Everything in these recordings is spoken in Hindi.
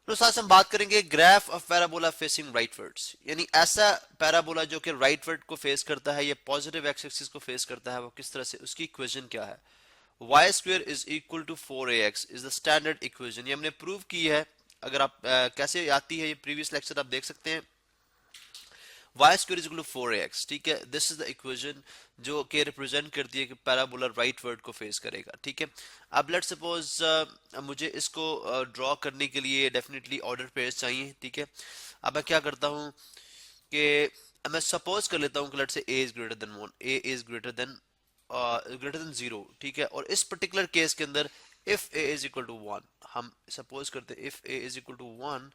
तो साथ हम बात करेंगे ग्राफ ऑफ पैराबोला फेसिंग राइटवर्ड्स, यानी ऐसा पैराबोला जो कि राइटवर्ड को फेस करता है, ये पॉजिटिव एक्स एक्सिस को फेस करता है, वो किस तरह से, उसकी इक्वेशन क्या है। Y square is equal to 4ax is the standard equation, ये हमने प्रूव की है। अगर आप कैसे आती है, ये प्रीवियस लेक्चर आप देख सकते हैं। Y square is equal to 4ax, ठीक है, दिस इज द इक्वेशन जो कि रिप्रेजेंट करती है कि पैराबोला राइट वर्ड को फेस करेगा, ठीक है। अब लेट सपोज मुझे इसको ड्रॉ करने के लिए डेफिनेटली ऑर्डर पेयर्स चाहिए, ठीक है। अब मैं क्या करता हूँ कि मैं सपोज कर लेता हूँ कि let say a is greater than 1, a is greater than 0, ठीक है। और इस पर्टिकुलर केस के अंदर if a is equal to 1, हम सपोज करते हैं if a is equal to 1,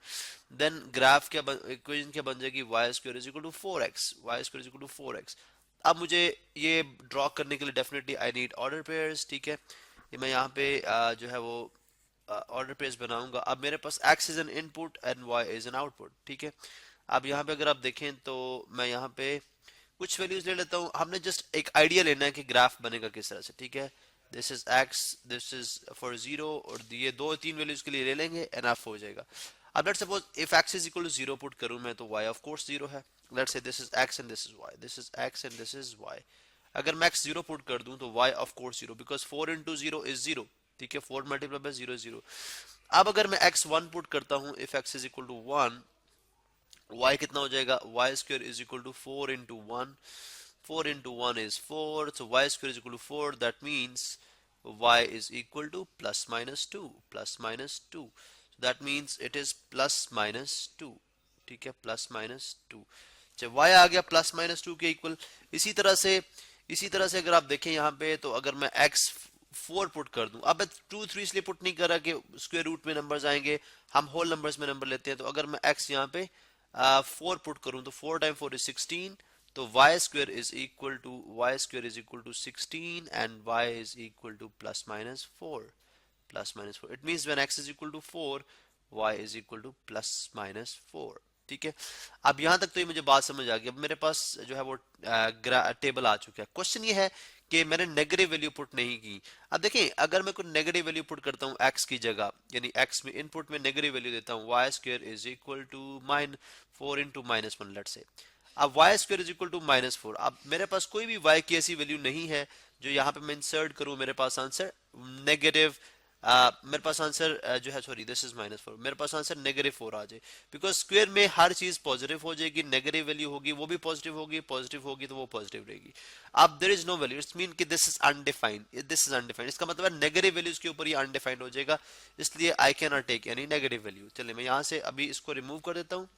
then graph क्या इक्वेशन क्या बन जाएगी, y square is equal to 4x, y square is equal to 4x। अब मुझे ये ड्रॉ करने के लिए definitely I need order pairs, ठीक है। ये मैं यहाँ पे जो है वो ऑर्डर पेयर्स बनाऊंगा। अब मेरे पास x is an input and y is an output, ठीक है। अब यहाँ पे अगर आप देखें तो मैं यहाँ पे कुछ वैल्यूज ले लेता हूँ। हमने जस्ट एक आइडिया लेना है कि ग्राफ बनेगा किस तरह से, ठीक है। This is x, this is for 0, और ये दो तीन वैल्यूज के लिए ले लेंगे, एनफ हो जाएगा। अब let's suppose if x is equal to 0 put करूं मैं, तो y ऑफ कोर्स 0 है। Let's say this is x and this is y, this is x and this is y। अगर मैं x 0 पुट कर दूं तो y of course 0, because 4 into 0 is 0, ठीक है। 4 मल्टीप्लाई बाय 0 0। अब अगर मैं x 1 पुट करता हूं, if x is equal to 1, y कितना हो जाएगा, y square is equal to 4 into 1, 4 into 1 is 4, so y square is equal to 4. That means y is equal to plus minus 2, plus minus 2. So that means it is plus minus 2, ठीक है, plus minus 2। जब y आ गया प्लस माइनस 2 के इक्वल, इसी तरह से अगर आप देखें यहाँ पे, तो अगर मैं x 4 पुट कर दूं, अब मैं 2 3 इसलिए पुट नहीं कर रहा कि स्क्वायर रूट में नंबर्स आएंगे, हम होल नंबर्स में नंबर लेते हैं। तो अगर मैं x यहाँ पे 4 पुट करूं, तो 4 टाइम 4 इज 16, तो y square is equal to 16 and y is equal to plus minus 4, plus minus 4। It means when x is equal to 4, y is equal to plus minus 4, ठीक है। अब यहां तक तो ये मुझे बात समझ आ गई। अब मेरे पास जो है वो टेबल आ चुका है। क्वेश्चन ये है कि मैंने नेगेटिव वैल्यू पुट नहीं की। अब देखें, अगर मैं कोई नेगेटिव वैल्यू पुट करता हूँ x की जगह, यानी x में इनपुट में नेगेटिव वैल्यू देता हूँ, y square is equal to minus 4 into minus 1 let say. अब y square is equal to minus 4। अब मेरे पास कोई भी y की ऐसी वैल्यू नहीं है जो यहाँ पे मैं इंसर्ट करूँ, मेरे पास आंसर नेगेटिव मेरे पास आंसर जो है, सॉरी दिस इज माइनस 4, मेरे पास आंसर नेगेटिव 4 आ जाए। बिकॉज स्क्वायर में हर चीज पॉजिटिव हो जाएगी, नेगेटिव वैल्यू होगी वो भी पॉजिटिव होगी, पॉजिटिव होगी तो वो पॉजिटिव रहेगी। अब there is no value, it's mean कि this is undefined, this is undefined, इसका मतलब है नेगेटिव वैल्यूज के ऊपर ये अनडिफाइंड हो जाएगा, इसलिए I can not take any negative value. चलिए मैं यहाँ से अभी इसको रिमूव कर देता हूँ,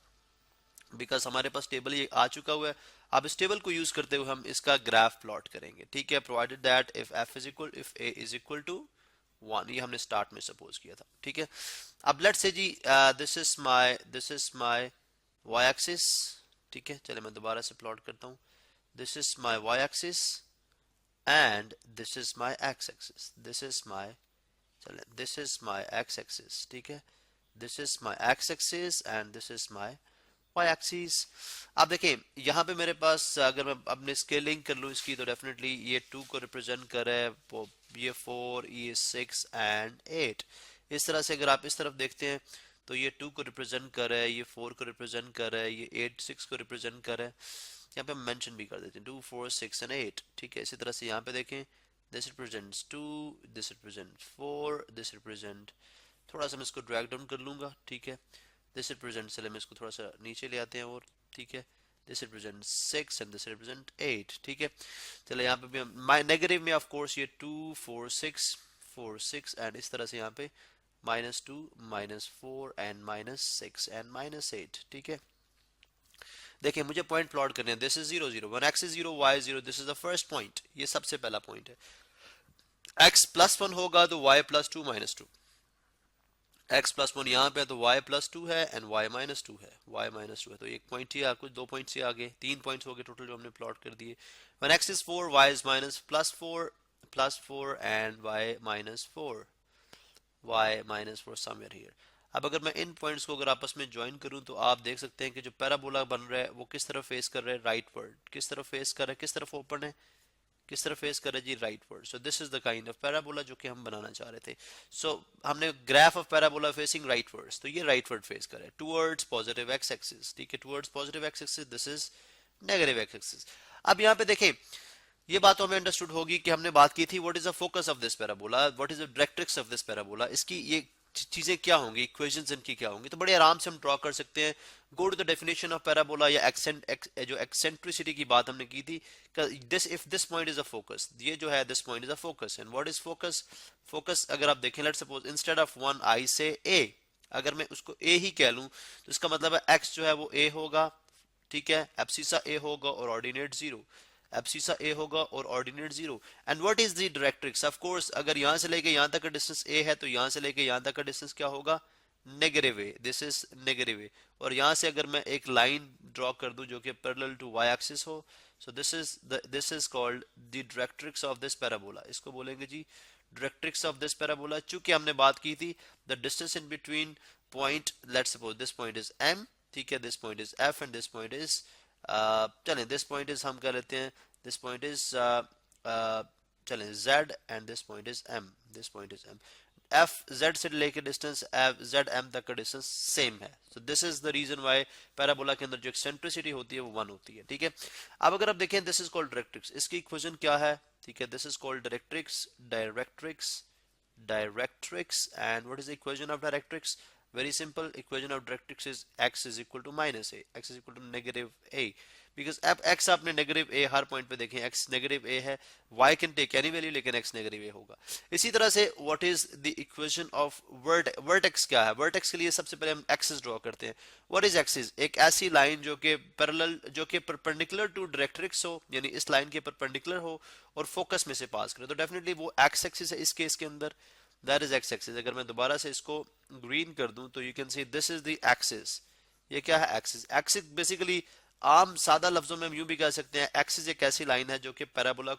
बिकॉज हमारे पास टेबल ये आ चुका हुआ है। अब इस टेबल को यूज करते हुए हम इसका ग्राफ प्लॉट करेंगे, ठीक है। Provided that if a is equal to 1, ये हमने स्टार्ट में सपोज किया था, ठीक है। अब लेट्स से जी this is my y axis, ठीक है। चले मैं दोबारा से प्लॉट करता हूँ। This is my y axis and this is my x axis, this is my x axis, ठीक है। This is my x axis and this is my y axis. अब देखें यहाँ पे मेरे पास अगर मैं अपने स्केलिंग कर लूँ इसकी, तो डेफिनेटली ये 2 को रिप्रेजेंट कर रहा है, ये 4, ये 6 एंड 8। इस तरह से अगर आप इस तरफ देखते हैं तो ये 2 को रिप्रेजेंट कर रहा है, ये 4 को रिप्रेजेंट कर रहा है, ये 8 6 को रिप्रेजेंट कर रहा है। यहाँ पे हम मेंशन भी कर देते हैं 2 4 6 एंड 8, ठीक है। इसी तरह से यहाँ पे देखें, this represents 2, this represent 4, this represent, थोड़ा सा मैं इसको ड्रैग डाउन कर लूंगा, ठीक है। दिस रिप्रेजेंट, चले मैं इसको थोड़ा सा नीचे ले आते हैं और, ठीक है। This represent 6 and this represent 8, ठीक है। चले यहाँ पे भी हम नेगेटिव में ऑफ कोर्स ये 2 4 6 4 6 एंड इस तरह से यहाँ पे -2 -4 एंड -6 एंड -8, ठीक है। देखिए मुझे पॉइंट प्लॉट करने हैं। This is 0 0, when x is 0 y 0, this is the first point, ये सबसे पहला पॉइंट है। x +1 होगा तो y +2 -2, x +1 यहाँ पे है तो y +2 है एंड y -2 है, तो एक पॉइंट ही कुछ 2 पॉइंट्स ही आगे, 3 पॉइंट्स हो गए टोटल जो हमने प्लॉट कर दिए। when x is 4 y is +4 and y -4 somewhere here। अब अगर मैं इन पॉइंट्स को अगर आपस में ज्वाइन करूं तो आप देख सकते हैं कि जो पैराबोला बन रहा है वो किस तरफ फेस कर रहा है, राइट वर्ड किस तरफ फेस कर रहा है, किस तरफ ओपन है, किस तरफ फेस कर रहा है जी, rightward. So this is the kind of parabola जो कि हम बनाना चाह रहे थे। सो हमने graph of parabola facing rightwards, तो ये राइटवर्ड फेस कर रहा है टुवर्ड्स पॉजिटिव एक्स एक्सिस, ठीक है, towards positive x axis, this is negative x axis. अब यहाँ पे देखें, ये बात तो हमें अंडरस्टूड होगी कि हमने बात की थी what is the focus of this parabola, what is the directrix of this parabola, इसकी ये चीजें क्या होंगी, इक्वेशंस इनकी क्या होंगी, तो बड़े आराम से हम ड्रॉ कर सकते हैं। Go to the definition of parabola या जो एक्सेंट्रिसिटी की बात हमने की थी, this if this point is a focus, ये जो है this point is a focus, and what is focus, focus अगर आप देखें, let's suppose instead of one I say A, अगर मैं उसको ए ही कह लूं तो इसका मतलब है एक्स जो है वो ए होगा, ठीक है, एब्सिसा ए होगा और ऑर्डिनेट जीरो, एब्सिसा ए होगा और ordinate zero. And what is the directrix, of course अगर यहां से लेके यहां तक का डिस्टेंस ए है तो यहां से लेके यहां तक का डिस्टेंस क्या होगा, negative A, this is negative A. और यहां से अगर मैं एक लाइन ड्रॉ कर दूं जो कि पैरेलल टू वाई एक्सिस हो, so this is called the directrix of this parabola, इसको बोलेंगे जी डायरेक्ट्रिक्स ऑफ दिस पैराबोला। चूंकि हमने बात की थी the distance in between point, let's suppose this point is M, ठीक है, this point is F and this point is, चलें दिस पॉइंट इज हम कह लेते हैं, दिस पॉइंट इज चलें z and this point is m, this point is m, f z से लेके डिस्टेंस z m तक का डिस्टेंस सेम है। So this is the reason why parabola के अंदर जो एक्सेंट्रिसिटी होती है वो 1 होती है, ठीक है। अब अगर आप देखें दिस इज कॉल्ड डायरेक्ट्रिक्स, इसकी इक्वेशन क्या है, ठीक है, this is called directrix, directrix, directrix, and what is the equation of directrix, very simple, equation of directrix is x is equal to minus a, x is equal to negative a, because अब x आपने नेगेटिव a हर पॉइंट पे देखें, x नेगेटिव a है, y can take any value लेकिन x नेगेटिव a होगा। इसी तरह से what is the equation of vertex, क्या है, वर्टेक्स के लिए सबसे पहले हम एक्सिस ड्रॉ करते हैं। व्हाट इज एक्सिस, एक ऐसी लाइन जो कि पैरेलल, जो कि परपेंडिकुलर टू डायरेक्ट्रिक्स हो, यानी इस लाइन के परपेंडिकुलर हो और फोकस में से पास करे, तो डेफिनेटली वो एक्स एक्सिस है इस केस के अंदर, दैट इज एक्स एक्सिस। अगर मैं दोबारा से इसको ग्रीन कर दूं तो you can see this is the axis, ये क्या है, एक्सिस। एक्सिस बेसिकली आम सादा लफ्जों में हम यूं भी कह सकते हैं, एक्सिस एक ऐसी लाइन है जो कि पैराबोला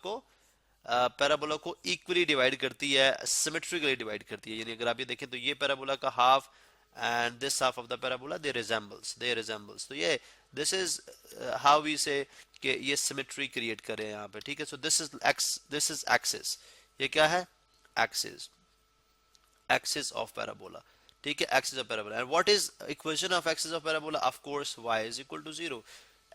को इक्वली डिवाइड करती है, सिमेट्रिकली डिवाइड करती है। यानी अगर आप ये देखें तो ये पैराबोला का half and this half of the parabola they resembles, तो ये दिस इज हाउ वी से कि ये सिमेट्री क्रिएट करें यहाँ पे, ठीक है। सो दिस इज एक्सिस, ये क्या है, एक्सिस, axis of parabola, ठीक है, axis of parabola। and what is equation of axis of parabola, of course y is equal to 0,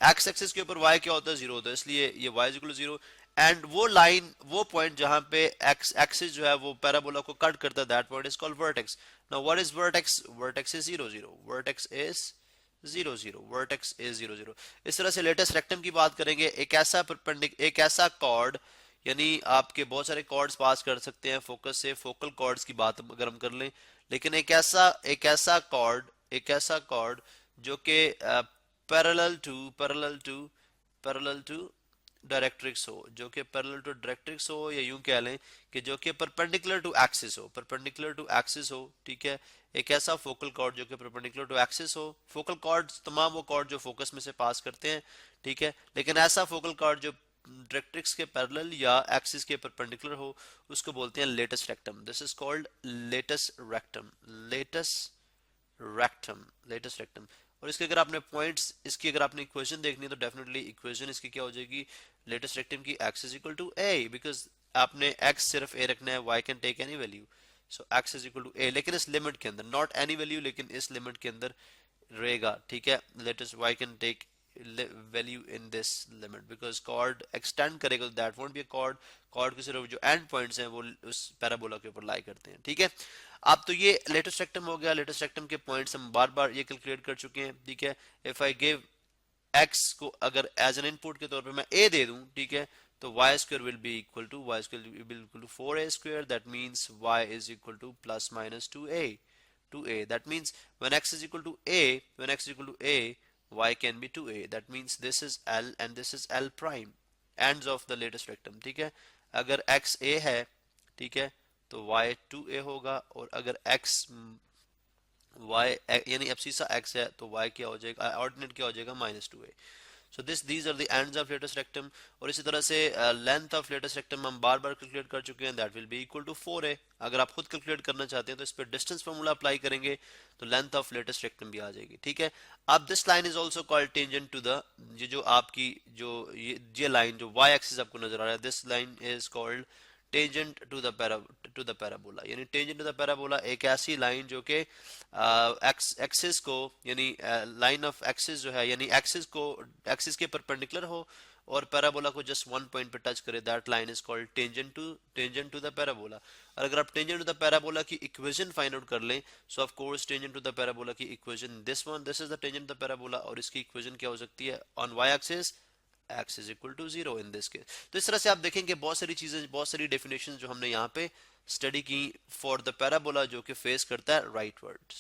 x axis के ऊपर y क्या होता है, 0 होता है, इसलिए ये y is equal to 0। And वो लाइन, वो पॉइंट जहां पे x एक्सिस जो है वो पैराबोला को कट करता है, that point is called vertex. Now what is vertex, vertex is 0 0, vertex is 0 0, vertex is 0 0। इस तरह से लेटेस्ट रेक्टम की बात करेंगे, एक ऐसा कॉर्ड, यानी आपके बहुत सारे कॉर्ड्स पास कर सकते हैं फोकस से, फोकल कॉर्ड्स की बात अगर हम कर लें, लेकिन एक ऐसा कॉर्ड जो कि पैरेलल टू डायरेक्ट्रिक्स हो, जो कि पैरेलल टू डायरेक्ट्रिक्स हो, या यूं कह लें कि जो कि परपेंडिकुलर टू एक्सिस हो, परपेंडिकुलर टू एक्सिस हो, ठीक है। एक ऐसा फोकल कॉर्ड जो कि परपेंडिकुलर टू एक्सिस हो, फोकल कॉर्ड्स तमाम वो कॉर्ड जो फोकस में से पास करते हैं, ठीक है, लेकिन ऐसा फोकल कॉर्ड जो डायरेक्ट्रिक्स के पैरेलल या एक्सिस के परपेंडिकुलर हो, उसको बोलते हैं latus rectum. This is called latus rectum, latest rectum. और इसके अगर आपने पॉइंट्स, इसकी अगर आपने इक्वेशन देखनी है तो डेफिनेटली इक्वेशन इसकी क्या हो जाएगी, लेटेस्ट रेक्टम की x is equal to a, because आपने x सिर्फ a रखना है, y can take any value, so x is equal to a, लेकिन इस लिमिट के अंदर, नॉट एनी वैल्यू, लेकिन इस लिमिट के अंदर रहेगा, ठीक है। Latus y can take value in this limit because chord extend करेगा, तो that won't be a chord के सिर्फ जो एंड पॉइंट्स हैं वो उस पैराबोला के ऊपर लाई करते हैं, ठीक है। अब तो ये लेटेस्ट रेक्टम हो गया, लेटेस्ट रेक्टम के पॉइंट्स हम बार बार ये कैलकुलेट कर चुके हैं, ठीक है। इफ आई गिव x को अगर एज एन इनपुट के तौर पे मैं a दे दूं, ठीक है, तो y square will be equal to 4a square, that means y is equal to plus minus 2a, that means when x is equal to a, y can be 2a, that means this is L and this is L prime, ends of the latest rectum, ठीक है। अगर x a है, ठीक है, तो y 2a होगा, और अगर x y यानी एब्सिसा x है तो y क्या हो जाएगा, ऑर्डिनेट क्या हो जाएगा, -2a। So these are the ends of latus rectum. और इसी तरह से लेंथ ऑफ लेटेस्ट रेक्टम हम बार बार कैलकुलेट कर चुके हैं, that will be equal to 4a। अगर आप खुद कैलकुलेट करना चाहते हैं तो इस पर डिस्टेंस फार्मूला अप्लाई करेंगे तो लेंथ ऑफ लेटेस्ट रेक्टम भी आ जाएगी, ठीक है। अब this line is also called tangent to the, ये जो आपकी जो ये लाइन जो वाई एक्सिस आपको नजर आ रहा है, this line is called tangent to the parabola. यानी टेंजेंट टू द पैराबोला एक ऐसी लाइन जो कि एक्सिस को, यानी लाइन ऑफ एक्सिस जो है, यानी एक्सिस के परपेंडिकुलर हो और पैराबोला को जस्ट वन पॉइंट पे टच करे, that line is called tangent to the parabola. और अगर आप टेंजेंट टू द पैराबोला की इक्वेशन फाइंड आउट कर लें, so of course tangent to the parabola की equation this is the tangent to the parabola, और इसकी इक्वेशन क्या हो सकती है on Y axis, x is equal to 0 in this case. तो इस तरह से आप देखेंगे बहुत सारी चीजें, बहुत सारी डेफिनेशन जो हमने यहाँ पे स्टडी की फॉर द पैराबोला जो कि फेस करता है राइटवर्ड्स।